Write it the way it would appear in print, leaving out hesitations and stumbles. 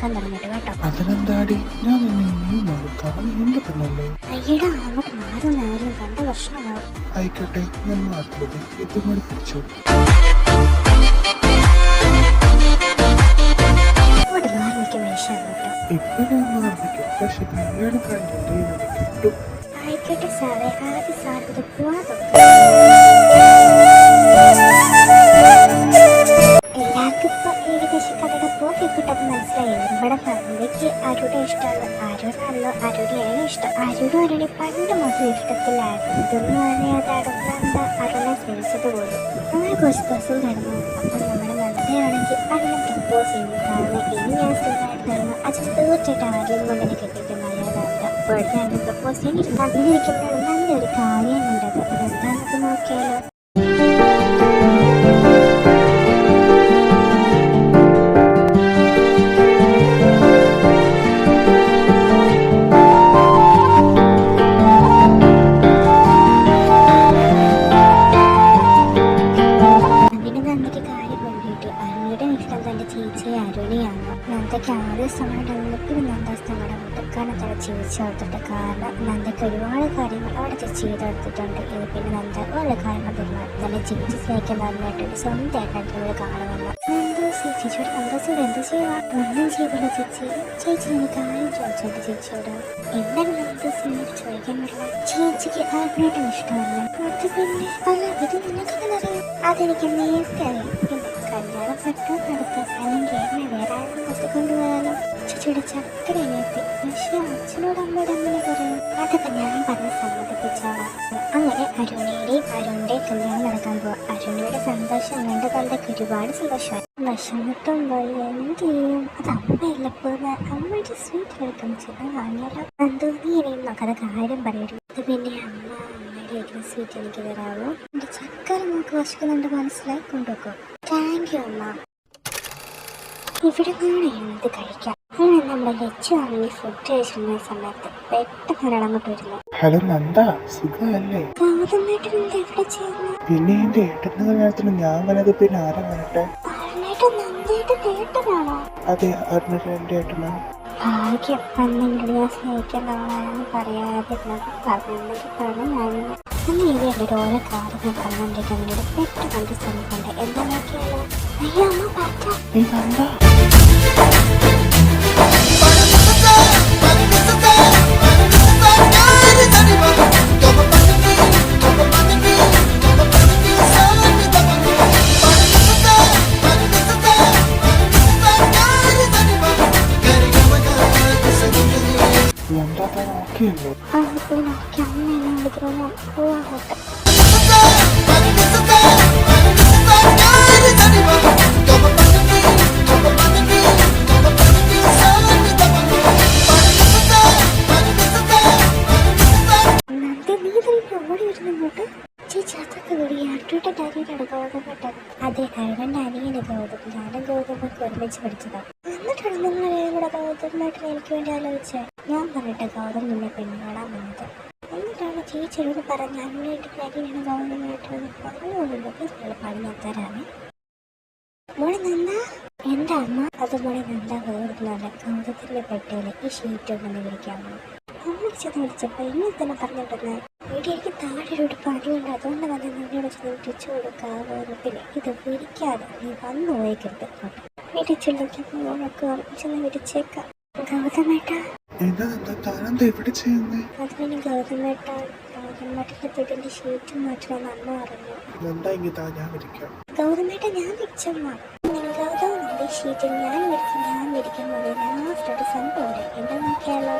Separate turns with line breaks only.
നോക്കാൻ തുടങ്ങിട്ട് കേട്ടോ.
അതിനെന്താടി, ഞാൻ നിന്നെ നോക്കാം, എന്റെ പെണ്ണല്ലേ.
അയ്യടാ, അങ്ങോട്ട് മാറുന്ന ആരും കണ്ട പ്രശ്നമാവും.
ആയിക്കോട്ടെ, ഞാൻ മാറ്റുന്നത് ഇതും കൂടി പിടിച്ചു.
അങ്ങോട്ട് മാറി നിൽക്കും വേഷമാണ് കേട്ടോ.
ഇപ്പൊ ഞാൻ മാറിക്കും, പക്ഷെ പിന്നീട് കണ്ടിട്ട് കിട്ടും.
ആയിക്കോട്ടെ സാറേ, ആദ്യം സാർ ഇത് പോവാൻ എല്ലാവർക്കും ഇപ്പൊ ഏകദേശം കഥയുടെ പോക്കി കിട്ടത് മനസ്സിലായി. ഇവിടെ നന്ദയ്ക്ക് അരുടെ ഇഷ്ടമാണ്, ആരോടാണല്ലോ അരുടെയാണ് ഇഷ്ടം. അരുടെ അരുടെ പണ്ട് മുതൽ ഇഷ്ടത്തിലായിരുന്നു. ഇതൊന്നും അറിയാതെ നന്ദ അരുണെ സ്നേഹിച്ചത് പോലും. അങ്ങനെ കുറച്ച് ദിവസം നടന്നു. അപ്പോൾ നമ്മുടെ നന്ദയാണെങ്കിൽ അരുണെ പ്രപ്പോസ് ചെയ്യുന്നു. കാരണം ഇനി ഞാൻ സ്ഥിരമായിട്ട് നടന്നു അച്ഛൻ തീർച്ചയായിട്ടും ആരെയും കൊണ്ട് എനിക്ക് കെട്ടിക്കുന്നതായ നന്ദ വെറുതെ എന്നെ പ്രപ്പോസ് ചെയ്തിരുന്നു. അങ്ങനെ ഇരിക്കുമ്പോഴാണ് നല്ല ഒരു കാര്യം കണ്ടത്. അതെന്താണെന്നൊക്കെ നോക്കിയാലോ. ചേച്ചി അരുണിയാണ്. നന്ദയ്ക്ക് ആദ്യ സമയമുണ്ടായിരുന്നു. പിന്നെ നന്ദ സ്ഥലം മുട്ടക്കാനത്തോടെ ചേച്ചി ഓർത്തിട്ട്. കാരണം നന്ദയ്ക്ക് ഒരുപാട് കാര്യങ്ങൾ അവിടെ ചെയ്തെടുത്തിട്ടുണ്ട്. ഇത് പിന്നെ നന്ദ ഓരോ കാര്യങ്ങൾ തീരുമാനം തന്നെ ചേച്ചി സ്നേഹിക്കാൻ പറഞ്ഞിട്ടുണ്ട്. സ്വന്തമായിട്ട് കാണുമെന്ന് ചേച്ചിയോട് സന്തോഷത്തോടെ എന്ത് ചെയ്യുക, ഒന്നും ചെയ്തില്ല ചേച്ചി. ചേച്ചി എനിക്ക് കാര്യം ചോദിച്ചോട്ടെ ചേച്ചിയോട്. എന്താണ് നന്ദസിനോട് ചോദിക്കാൻ പറ്റില്ല. ചേച്ചിക്ക് ആരുമായിട്ടും ഇഷ്ടമല്ല. അത് പിന്നെ അല്ല, ഇത് നിനക്കെന്നറിയാം. അതെനിക്ക് നേരത്തെ അറിയാം. പിന്നെ കല്യാണപ്പെട്ടു നടത്ത് അല്ലെങ്കിൽ എന്നെ വേറെ ആരും കൊണ്ടുപോയാലോ. ചേച്ചിയുടെ ചക്കര എത്തി. പക്ഷെ അച്ഛനോട് അമ്മയോട് അങ്ങനെ പറയും. അതൊക്കെ ഞാൻ പറഞ്ഞ് സമ്മതിപ്പിച്ചോളാം. അങ്ങനെ അരുണിന്റെ കല്യാണം നടക്കാൻ പോവാ. അരുണിയുടെ സന്തോഷം കണ്ട് തന്തൊക്കെ ഒരുപാട് സന്തോഷമായി. വിഷമത്തുമ്പോ എന്ത് ചെയ്യും, അത് അമ്മയല്ലപ്പോന്ന് അമ്മയുടെ സ്വീറ്റ് വെൽക്കം ചെയ്ത് വാങ്ങിയാലോ. എന്തോ നീ ഇനിയും നോക്കാതെ കാര്യം പറയരുത്. അത് പിന്നെ അമ്മയുടെ സ്വീറ്റ് എനിക്ക് തരാമോ. എന്റെ ചക്കര നോക്ക് വശക്കുന്നുണ്ട്, മനസ്സിലായി കൊണ്ടുപോക്കോ. താങ്ക് യു അമ്മ. ഇവിടെ നിന്നാണ് എന്ത് കഴിക്കാം. അങ്ങനെ നമ്മുടെ ലച്ചു ആണെങ്കിൽ ഫുഡ് കഴിച്ചിരുന്ന സമയത്ത് പെട്ടെന്ന് ഒരാളങ്ങോട്ട് വരുന്നു.
ഹലോ നന്ദ, സുഖമല്ലേ?
ഗൗതമേട്ടൻ എന്താ ഇവിടെ ചെയ്യുന്നു?
പിന്നെ എന്റെ ഏട്ടന്റെ കല്യാണത്തിന് ഞാൻ വന്നത് പിന്നെ ആരാ വരട്ടെ?
ഏട്ടനാണോ?
അതെ, അരുണേട്ടൻ എന്റെ ഏട്ടനാണ്.
ഭാഗ്യം, അന്നെങ്കിലും ഞാൻ സ്നേഹിക്കുന്നവളാണെന്ന് പറയാതിരുന്നത്. പറഞ്ഞെങ്കിൽ പറഞ്ഞായിരുന്നു. അന്ന് ഇത് എൻ്റെ ഓരോ കാര്യങ്ങൾ പറഞ്ഞുകൊണ്ടിരിക്കാൻ വേണ്ടി പെട്ടെന്ന് ശ്രമിക്കണ്ടേ. എന്താ നോക്കിയാലോ. അയ്യോ അമ്മ പറ്റാ. അതെ, അരുണന്റെ അനിയന് ഗൗതം. ഞാനും ഗൗതമൊക്കെ ഒരുമിച്ച് പഠിച്ചതാണ്. എന്നിട്ടാണ് നിങ്ങൾ ഇവിടെ ഗൗതമായിട്ട് എനിക്ക് വേണ്ടി ആലോചിച്ചത്. ഞാൻ പറഞ്ഞിട്ട് ഗൗതം നിന്നെ പെണ്ണാടാൻ വന്നത്. എന്നിട്ടാണ് ചേച്ചിയോട് പറഞ്ഞ അമ്മയുടെ അനിയനാണ് ഗൗതമായിട്ട് പറഞ്ഞുകൊണ്ടുള്ള പറഞ്ഞാണ്. മോളെ നന്ദ, എൻ്റെ അമ്മ അത് മോളെ നന്ദ വേറുന്നല്ല. ഗൗതത്തിന്റെ പെട്ടയില് ഈ ഷീറ്റ് ഉണ്ടെന്ന് വിളിക്കാമോ. അമ്മ ചെന്ന് വിളിച്ചപ്പോൾ ഇങ്ങനെ തന്നെ പറഞ്ഞിട്ടുണ്ടെന്ന്. വീട്ടിൽ എനിക്ക് താഴെ ഒരു പണിയുണ്ട്, അതുകൊണ്ട് വന്ന് നിന്നോട് ചോദിച്ചു കൊടുക്കാവോ. പിന്നെ ഇത് വിളിക്കാതെ നീ വന്നു പോയിക്കരുത്. വീട്ടിൽ ചെന്ന് വിളിച്ചേക്കാം. ഗൗതമേട്ടാ, അതിന് ഗൗതമേട്ടന്റെ വീട്ടിന്റെ ഷീറ്റ് മാറ്റണമെന്ന് അമ്മ പറഞ്ഞു. ഗൗതമേട്ട ഞാൻ വിളിച്ചമ്മ. ഗൗതമന്റെ ഷീറ്റ് ഞാൻ വിളിക്കാൻ ലാസ്റ്റ് ഒരു സംഭവം എന്താ നോക്കിയാലോ.